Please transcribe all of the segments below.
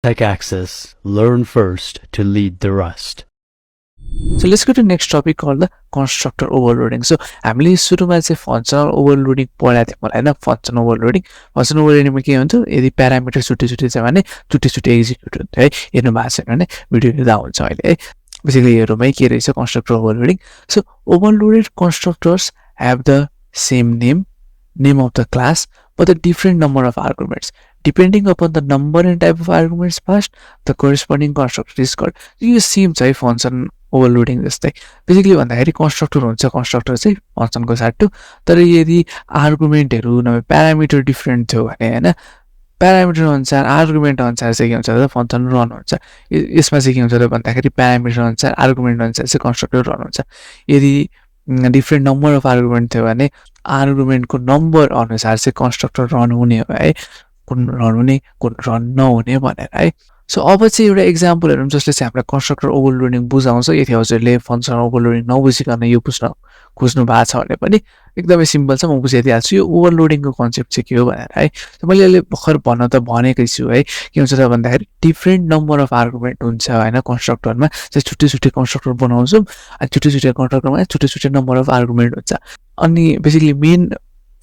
TechAxis. Learn first to lead the rest. So let's go to next topic called the constructor overloading. So हामीले सुरुमा चाहिँ functional overloading पढाएको थियौँ हैन function overloading मा के हुन्छ यदि प्यारामिटर छुट्टै छुट्टै छ भने छुट्टै छुट्टै एक्जिक्युट हुन्छ है हेर्नु भएको छैन भने भिडियो हेर्दा हुन्छ अहिले है बेसिकली हेरौँमै के रहेछ constructor overloading. So overloaded constructors have the same name of the class, but a different number of arguments. Depending upon the number and type of arguments passed, the corresponding constructor is called. यो same छ है function overloading जस्तै basically भन्दाखेरि constructor हुन्छ constructor चाहिँ फंक्शनको साटु तर यदि आर्गुमेन्टहरु नभए प्यारामिटर डिफरेन्ट थियो भने हैन प्यारामिटर अनुसार आर्गुमेन्ट अनुसार चाहिँ के हुन्छ त फंक्शन रन हुन्छ यसमा चाहिँ के हुन्छ त भन्दाखेरि प्यारामिटर अनुसार आर्गुमेन्ट अनुसार चाहिँ कन्स्ट्रक्टर रन हुन्छ यदि डिफरेन्ट नम्बर अफ आर्गुमेन्ट थियो भने आर्गुमेन्टको नम्बर अनुसार चाहिँ कन्स्ट्रक्टर रन हुने हो है कुन रन हुने कुन रन नहुने भनेर है सो अब चाहिँ एउटा एक्जाम्पलहरु जसले चाहिँ हामीलाई कन्स्ट्रक्टर ओभरलोडिङ बुझाउँछ यदि हजुरले फंक्शन ओभरलोडिङ नबुझिकन यो बुझ्न खोज्नु भएको छ भने पनि एकदमै सिम्पल छ म बुझाइदिहाल्छु यो ओभरलोडिङको कन्सेप्ट चाहिँ के हो भनेर है मैले अहिले भर्खर भन्न त भनेकै छु है के हुन्छ त भन्दाखेरि डिफरेन्ट नम्बर अफ आर्गुमेन्ट हुन्छ हैन कन्स्ट्रक्टरमा चाहिँ छुट्टै छुट्टै कन्स्ट्रक्टर बनाउँछौं अनि छुट्टै छुट्टै कन्स्ट्रक्टरमा छुट्टै छुट्टै नम्बर अफ आर्गुमेन्ट हुन्छ अनि बेसिकली मेन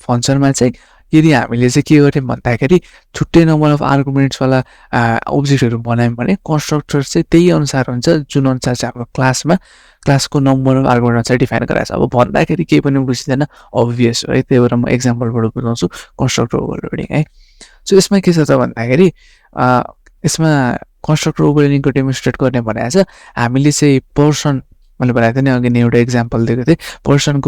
फंक्शनमा चाहिँ यदि हामीले चाहिँ के गर्यौं भन्दाखेरि छुट्टै नम्बर अफ आर्गुमेन्ट्स वाला अब्जेक्टहरु बनायौं भने कन्स्ट्रक्टर चाहिँ त्यही अनुसार हुन्छ जुन अनुसार चाहिँ हाम्रो क्लासको नम्बर अफ आर्गुमेन्ट अनुसार डिफाइन गराएको छ अब भन्दाखेरि केही पनि बुझिदैन अब्भियस हो है त्यही भएर म एक्जाम्पलबाट बुझाउँछु कन्स्ट्रक्टर ओभरलोडिङ है सो यसमा के छ त भन्दाखेरि यसमा कन्स्ट्रक्टर ओभरलोडिङको डेमोन्स्ट्रेट गर्ने भनेको छ हामीले चाहिँ पर्सन मैले भनेको थिएँ नि अघि नै एउटा एक्जाम्पल दिएको थिएँ पर्सन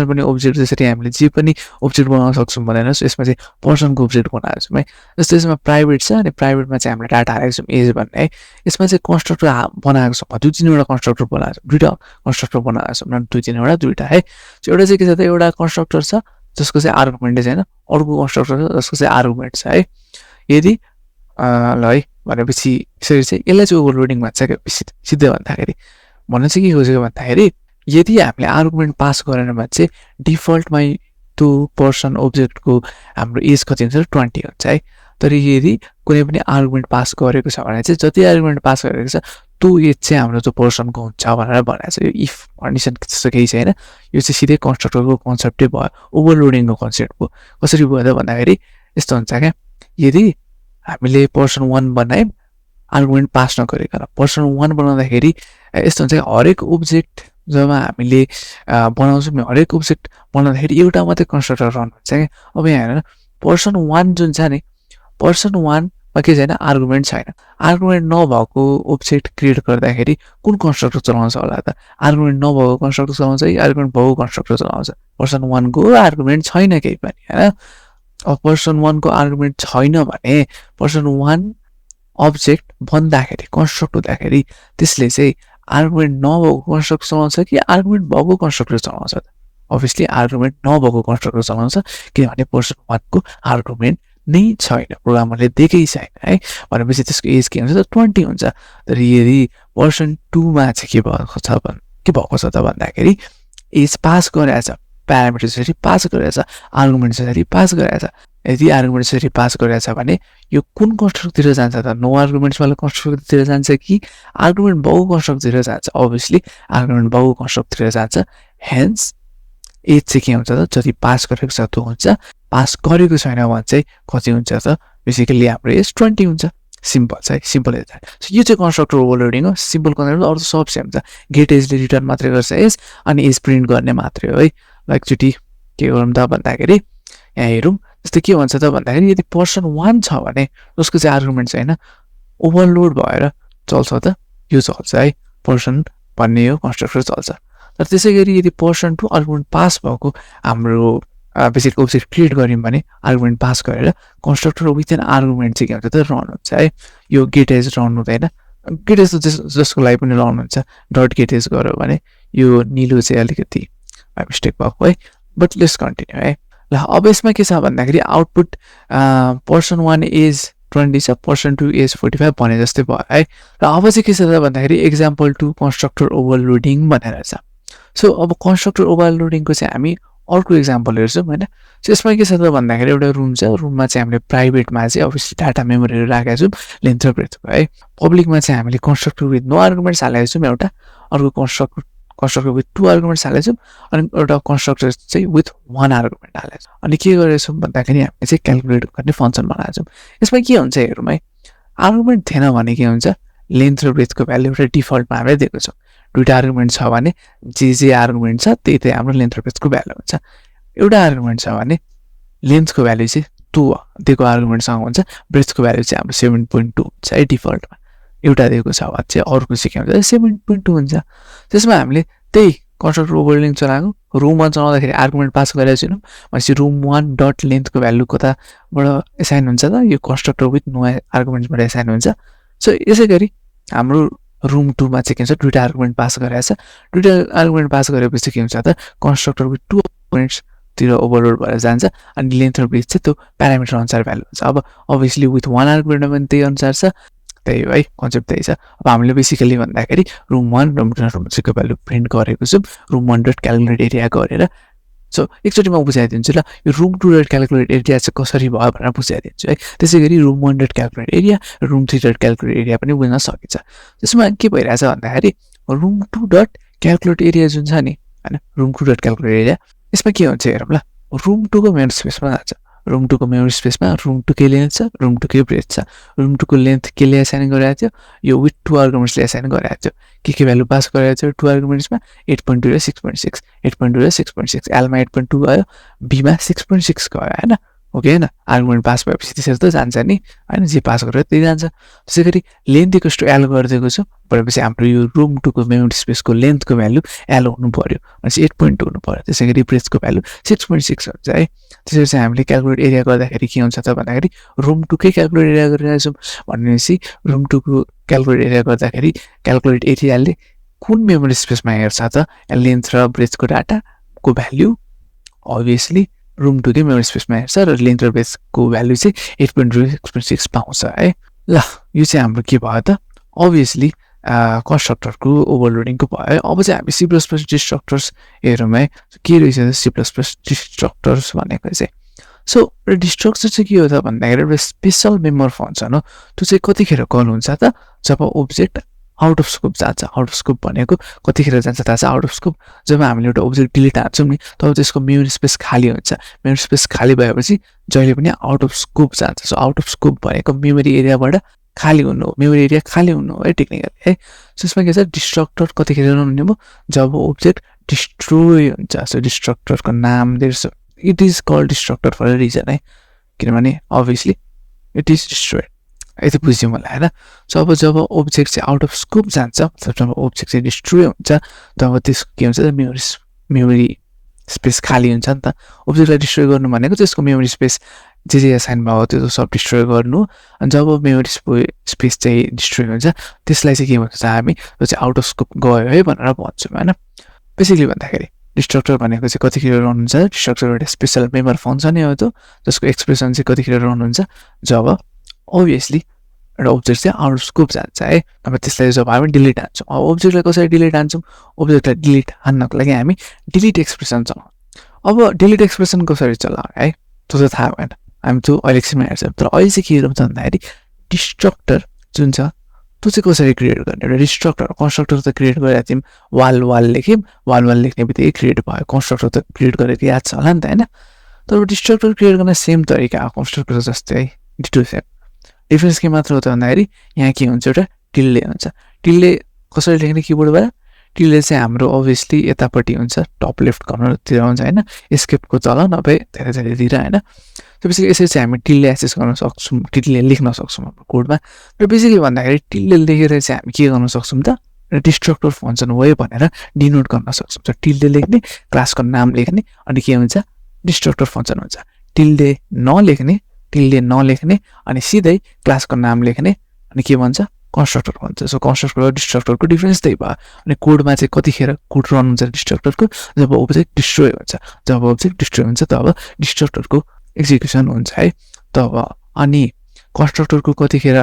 पनि अब्जेक्ट जसरी हामीले जे पनि अब्जेक्ट बनाउन सक्छौं भनेर सो यसमा चाहिँ पर्सनको अब्जेक्ट बनाएको छौं है जस्तै यसमा प्राइभेट छ अनि प्राइभेटमा चाहिँ हामीले डाटा हालेको छौं एज भन्ने है यसमा चाहिँ कन्स्ट्रक्टर बनाएको छौं दुई तीनवटा कन्स्ट्रक्टर बनाएको छौं दुईटा कन्स्ट्रक्टर बनाएको छौं न दुई तीनवटा दुईटा है सो एउटा चाहिँ के छ त एउटा कन्स्ट्रक्टर छ जसको चाहिँ आर्गुमेन्ट छैन अर्को कन्स्ट्रक्टर छ जसको चाहिँ आर्गुमेन्ट छ है यदि ल है भनेपछि यसरी चाहिँ यसलाई चाहिँ ओभरलोडिङ भन्छ के सिधै भन्दाखेरि भन्न चाहिँ के खोजेको भन्दाखेरि यदि हामीले आर्गुमेन्ट पास गरेन भने चाहिँ डिफल्टमा त्यो पर्सन अब्जेक्टको हाम्रो एज कति हुन्छ 20 हुन्छ है तर यदि कुनै पनि आर्गुमेन्ट पास गरेको छ भने चाहिँ जति आर्गुमेन्ट पास गरेको छ त्यो एज चाहिँ हाम्रो त्यो पर्सनको हुन्छ भनेर भनेको छ यो इफ कन्डिसन त्यस्तो केही छैन यो चाहिँ सिधै कन्स्ट्रक्टरको कन्सेप्टै भयो ओभरलोडिङको कन्सेप्ट हो कसरी भयो त भन्दाखेरि यस्तो हुन्छ क्या यदि हामीले पर्सन 1 बनायौं आर्गुमेन्ट पास नगरिकन पर्सन 1 बनाउँदाखेरि यस्तो हुन्छ हरेक अब्जेक्ट जब हामीले बनाउँछौं नि हरेक अब्जेक्ट बनाउँदाखेरि एउटा मात्रै कन्स्ट्रक्टर रन हुन्छ के अब यहाँ हेर्नु पर्सन 1 जुन छ नि पर्सन 1 मा के छैन आर्गुमेन्ट छैन आर्गुमेन्ट नभएको अब्जेक्ट क्रिएट गर्दाखेरि कुन कन्स्ट्रक्टर चलाउँछ होला त आर्गुमेन्ट नभएको कन्स्ट्रक्टर चलाउँछ कि आर्गुमेन्ट भएको कन्स्ट्रक्टर चलाउँछ पर्सन 1 को आर्गुमेन्ट छैन केही पनि हैन अब पर्सन 1 को आर्गुमेन्ट छैन भने पर्सन 1 अब्जेक्ट भन्दाखेरि कन्स्ट्रक्ट हुँदाखेरि त्यसले चाहिँ आर्गुमेन्ट नभएको कन्स्ट्रक्टर चलाउँछ कि आर्गुमेन्ट भएको कन्स्ट्रक्टर चलाउँछ अभियसली आर्गुमेन्ट नभएको कन्स्ट्रक्टर चलाउँछ किनभने पर्सन 1 को आर्गुमेन्ट नै छैन प्रोग्रामरले दिएकै छैन है भनेपछि त्यसको एज के हुन्छ त 20 हुन्छ तर यदि पर्सन 2 मा चाहिँ के भएको छ त भन्दाखेरि एज पास गरेछ प्यारामिटर जसरी पास गरेछ आर्गुमेन्ट जसरी पास गरेछ यदि आर्गुमेन्ट जसरी पास गरेछ भने यो कुन कन्स्ट्रक्टरतिर जान्छ त नो आर्गुमेन्ट्स वाला कन्स्ट्रक्टरतिर जान्छ कि आर्गुमेन्ट बहु कन्स्ट्रक्टरतिर जान्छ अभियसली आर्गुमेन्ट बहु कन्स्ट्रक्टरतिर जान्छ हेन्स एज चाहिँ के हुन्छ त जति पास गरेको छ त्यो हुन्छ पास गरेको छैन भने चाहिँ कति हुन्छ त बेसिकली हाम्रो एज 20 हुन्छ सिम्पल छ है सिम्पल एज सो यो चाहिँ कन्स्ट्रक्टर ओभरलोडिङ हो सिम्पल कन्सेप्ट अरु सब सेम छ गेट एजले रिटर्न मात्रै गर्छ एज अनि एज प्रिन्ट गर्ने मात्रै हो है लाइक चुटी के गरौँ त भन्दाखेरि यहाँ हेरौँ जस्तै के भन्छ त भन्दाखेरि यदि पर्सन 1 छ भने उसको चाहिँ आर्गुमेन्ट छैन ओभरलोड भएर चल्छ त यो चल्छ है पर्सन भन्ने यो कन्स्ट्रक्टर चल्छ तर त्यसैगरी यदि पर्सन 2 आर्गुमेन्ट पास भएको हाम्रो बेसिक अब्जेक्ट क्रिएट गर्यौं भने आर्गुमेन्ट पास गरेर कन्स्ट्रक्टर विथ एन आर्गुमेन्ट चाहिँ के हुन्छ त रन हुन्छ है यो गेट एज रन हुँदैन गेट एज जसको लागि पनि रन हुन्छ डट गेट एज गर्यो भने यो निलो चाहिँ अलिकति मिस्टेक भएको है बट लेट्स कन्टिन्यू है ल अब यसमा के छ भन्दाखेरि आउटपुट पर्सन 1 एज 20 छ पर्सन 2 एज 45 भने जस्तै भयो है र अब चाहिँ के छ त भन्दाखेरि एक्जाम्पल 2 कन्स्ट्रक्टर ओभरलोडिङ भनेर छ सो अब कन्स्ट्रक्टर ओभरलोडिङको चाहिँ हामी अर्को इक्जाम्पल हेर्छौँ होइन। सो यसमा के छ त भन्दाखेरि एउटा रुम छ, रुममा चाहिँ हामीले प्राइभेटमा चाहिँ अभियसली डाटा मेमोरीहरू राखेका छौँ लेन्थ र ब्रेथको है। पब्लिकमा चाहिँ हामीले कन्स्ट्रक्टर विथ नो आर्गुमेन्ट्स हालेका छौँ एउटा, अर्को कन्स्ट्रक्टर विथ 2 आर्गुमेन्ट्स हालेका छौँ, अनि एउटा कन्स्ट्रक्टर चाहिँ विथ 1 आर्गुमेन्ट हालेका छौँ। अनि के गरेछौँ भन्दाखेरि हामीले चाहिँ क्यालकुलेट गर्ने फङ्सन बनाएको छौँ। यसमा के हुन्छ हेरौँ है। आर्गुमेन्ट थिएन भने के हुन्छ, लेन्थ र ब्रेथको भ्यालु एउटा डिफल्टमा हामीले दिएको छौँ। दुईवटा आर्गुमेन्ट छ भने जे आर्गुमेन्ट छ त्यही त्यही हाम्रो लेन्थ र ब्रेथको भ्यालु हुन्छ। एउटा आर्गुमेन्ट छ भने लेन्थको भ्यालु चाहिँ 2 दिएको आर्गुमेन्टसँग हुन्छ, ब्रेथको भ्यालु चाहिँ हाम्रो 7.2 हुन्छ है डिफल्टमा। एउटा दिएको छ भने चाहिँ अर्को चाहिँ के हुन्छ 7.2 हुन्छ। त्यसमा हामीले त्यही कन्स्ट्रक्टर ओभरलोडिङ चलाएको, रुम 1 चलाउँदाखेरि आर्गुमेन्ट पास गरेको छैनौँ भनेपछि रुम 1 डट लेन्थको भ्यालु कताबाट एसाइन हुन्छ त, यो कन्स्ट्रक्टर विथ नो आर्गुमेन्ट्सबाट एसाइन हुन्छ। सो यसै गरी हाम्रो रुम 2 मा चाहिँ के हुन्छ, दुईवटा आर्गुमेन्ट पास गरेको छ, दुईवटा आर्गुमेन्ट पास गरेपछि के हुन्छ त कन्स्ट्रक्टर विथ 2 आर्गुमेन्ट्सतिर ओभरलोड भएर जान्छ, अनि लेन्थ र ब्रेथ चाहिँ त्यो प्यारामिटर अनुसार भ्यालु हुन्छ। अब अभियसली विथ 1 आर्गुमेन्टमा पनि त्यही अनुसार छ, त्यही हो है, कन्सेप्ट त्यही छ। अब हामीले बेसिकली भन्दाखेरि रुम 1 रुम 2 रुम 3 को भ्यालु प्रिन्ट गरेको छौँ रुम 1 डट क्यालकुलेट एरिया गरेर। सो एकचोटि म बुझाइदिन्छु ल, यो रुम 2 डट क्यालकुलेट एरिया चाहिँ कसरी भयो भनेर बुझाइदिन्छु है। त्यसै गरी रुम 1 डट क्यालकुलेट एरिया र रुम 3 डट क्यालकुलेट एरिया पनि बुझ्न सकिन्छ। त्यसमा के भइरहेछ भन्दाखेरि रुम 2 डट क्यालकुलेट एरिया जुन छ नि होइन, रुम 2 डट क्यालकुलेट एरिया, यसमा के हुन्छ हेरौँ ल। रुम 2 को मेमोरी स्पेसमा जान्छ, रुम 2 को मेमोरी स्पेसमा रुम 2 के लेन्थ छ, रुम 2 के ब्रेथ छ। रुम 2 को लेन्थ केले एसाइन गरेको थियो, यो विथ 2 आर्गुमेन्ट्सले एसाइन गरेको थियो। के भ्यालु पास गरेको थियो 2 आर्गुमेन्ट्समा 8.2 र 6.6, 8.2 र 6.6, एलमा 8.2 गयो, बीमा 6.6 गयो होइन। ओके होइन, आर्गुमेन्ट पास भएपछि त्यसरी त जान्छ नि होइन, जे पास गरेर त्यही जान्छ। त्यसै गरी लेन्थ इक्वल्स टु एल गरिदिएको छु भनेपछि हाम्रो यो रुम 2 को मेमोरी स्पेसको लेन्थको भ्यालु एल हुनु पर्यो भनेपछि 8.2 हुनु पर्यो। त्यसै गरी ब्रेथको भ्यालु 6.6 हुन्छ है। त्यसरी चाहिँ हामीले क्यालकुलेट एरिया गर्दाखेरि के हुन्छ त भन्दाखेरि रुम 2 कै क्यालकुलेट एरिया गरिरहेको छौँ भनेपछि रुम 2 को क्यालकुलेट एरिया गर्दाखेरि क्यालकुलेट एरियाले कुन मेमोरी स्पेसमा हेर्छ त लेन्थ र ब्रेथको डाटाको भ्यालु, अभियसली रुम 2 कै मेमोरी स्पेसमा हेर्छ र लेन्थ र ब्रेथको भ्यालु चाहिँ 8.2 6.6 पाउँछ है। ल यो चाहिँ हाम्रो के भयो त, अभियसली कन्स्ट्रक्टरको ओभरलोडिङको भयो है। अब चाहिँ हामी C++ डिस्ट्रक्टर्स हेरौँ है, के रहेछ त C++ डिस्ट्रक्टर्स भनेको चाहिँ। सो डिस्ट्रक्टर चाहिँ के हो त भन्दाखेरि एउटा स्पेसल मेमोर फङ्सन हो। त्यो चाहिँ कतिखेर कल हुन्छ त, जब ओब्जेक्ट आउट अफ स्कोप जान्छ। आउट अफ स्कोप भनेको कतिखेर जान्छ थाहा छ, आउट अफ स्कोप जब हामीले एउटा ओब्जेक्ट डिलिट हान्छौँ नि तब त्यसको मेमोरी स्पेस खाली हुन्छ। मेमोरी स्पेस खाली भएपछि जहिले पनि आउट अफ स्कोप जान्छ। सो आउट अफ स्कोप भनेको मेमोरी एरियाबाट खाली हुनु हो, मेमोरी एरिया खाली हुनु हो है टेक्निकली है। सो यसमा के छ, डिस्ट्रक्टर कतिखेर रन हुने भयो जब ओब्जेक्ट डिस्ट्रोय हुन्छ। सो डिस्ट्रक्टरको नाम there's it is called destructor for a reason है, किनभने अभियसली इट इज डिस्ट्रोयड। यति बुझ्यो मलाई होइन। सो अब जब ओब्जेक्ट चाहिँ आउट अफ स्कोप जान्छ, मतलब जब ओब्जेक्ट चाहिँ डिस्ट्रोय हुन्छ तब त्यसको के हुन्छ त, मेमोरी स्पेस खाली हुन्छ नि त। ओब्जेक्टलाई डिस्ट्रोय गर्नु भनेको त्यसको मेमोरी स्पेस जे एसाइन भयो त्यो सब डिस्ट्रोय गर्नु। अनि जब मेमोरी स्पेस चाहिँ डिस्ट्रोय हुन्छ त्यसलाई चाहिँ के भन्छ हामी, त्यो चाहिँ आउट अफ स्कोप गयो है भनेर भन्छौँ होइन। बेसिकली भन्दाखेरि डिस्ट्रक्टर भनेको चाहिँ कतिखेर रन हुन्छ, डिस्ट्रक्टर एउटा स्पेसल मेमोर फङ्सन हो त्यो, जसको एक्सप्रेसन चाहिँ कतिखेर रन हुन्छ जब अभियसली एउटा ओब्जेक्ट चाहिँ आउट अफ स्कोप जान्छ है। अब त्यसलाई जब हामी डिलिट हान्छौँ, अब ओब्जेक्टलाई कसरी डिलिट हान्छौँ, ओब्जेक्टलाई डिलिट हान्नको लागि हामी डिलिट एक्सप्रेसन चलाउँछौँ। अब डिलिट एक्सप्रेसन कसरी चलाउने है त्यो त थाहा भएन, हामी त्यो अहिले एकछिनमा हेर्छौँ। तर अहिले चाहिँ के हेरौँ त भन्दाखेरि डिस्ट्रक्टर जुन छ त्यो चाहिँ कसरी क्रिएट गर्ने। एउटा डिस्ट्रक्टर कन्स्ट्रक्टर त क्रिएट गरेको थियौँ, वाल लेख्यौँ, वाल लेख्ने बित्तिकै क्रिएट भयो। कन्स्ट्रक्टर त क्रिएट गरेको याद छ होला नि त होइन। तर डिस्ट्रक्टर क्रिएट गर्न सेम तरिका कन्स्ट्रक्टर जस्तै है, डिटो सेम। डिफ्रेन्स के मात्र हो त भन्दाखेरि यहाँ के हुन्छ, एउटा टिल्डे हुन्छ। टिल्डे कसरी लेख्ने किबोर्डबाट, टिल्डे चाहिँ हाम्रो अभियसली यतापट्टि हुन्छ, टप लेफ्ट कर्नरतिर हुन्छ होइन, एस्केपको तल नभए धेरैतिर होइन। त्यसपछि यसरी चाहिँ हामी टिल्डे एक्सेस गर्न सक्छौँ, टिल्डे लेख्न सक्छौँ हाम्रो कोडमा। र बेसिकली भन्दाखेरि टिल्डे लेखेर चाहिँ हामी के गर्न सक्छौँ त, डिस्ट्रक्टर फङ्सन हो भनेर डिनोट गर्न सक्छौँ। सो टिल्डे लेख्ने, क्लासको नाम लेख्ने, अनि के हुन्छ डिस्ट्रक्टर फङ्सन हुन्छ। टिल्डे नलेख्ने अनि सिधै क्लासको नाम लेख्ने अनि के भन्छ कन्स्ट्रक्टर भन्छ। सो कन्स्ट्रक्टर र डिस्ट्रक्टरको डिफ्रेन्स त्यही भयो। अनि कोडमा चाहिँ कतिखेर कोड रन हुन्छ डिस्ट्रक्टरको, जब ओब्जेक्ट डिस्ट्रोय हुन्छ। जब ओब्जेक्ट डिस्ट्रोय हुन्छ तब डिस्ट्रक्टरको एक्जिक्युसन हुन्छ है तब। अनि कन्स्ट्रक्टरको कतिखेर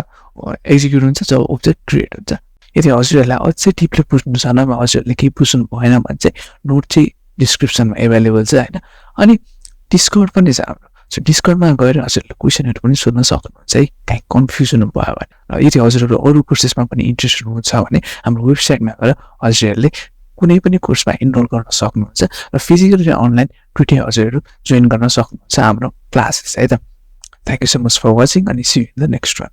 एक्जिक्युट हुन्छ जब ओब्जेक्ट क्रिएट हुन्छ। यदि हजुरहरूलाई अझै डिपले बुझ्नु छ न, हजुरहरूले केही बुझ्नु भएन भने चाहिँ नोट चाहिँ डिस्क्रिप्सनमा एभाइलेबल छ होइन अनि डिस्कर्ड पनि छ हाम्रो सो डिस्कर्डमा गएर हजुरहरूले क्वेसनहरू पनि सोध्न सक्नुहुन्छ है काहीँ कन्फ्युजन भयो भने र यदि हजुरहरू अरू कोर्सेसमा पनि इन्ट्रेस्टेड हुनुहुन्छ भने हाम्रो वेबसाइटमा गएर हजुरहरूले कुनै पनि कोर्समा इनरोल गर्न सक्नुहुन्छ र फिजिकल र अनलाइन दुइटै हजुरहरू जोइन गर्न सक्नुहुन्छ हाम्रो क्लासेस है त thank you so much for watching अनि see you in the next one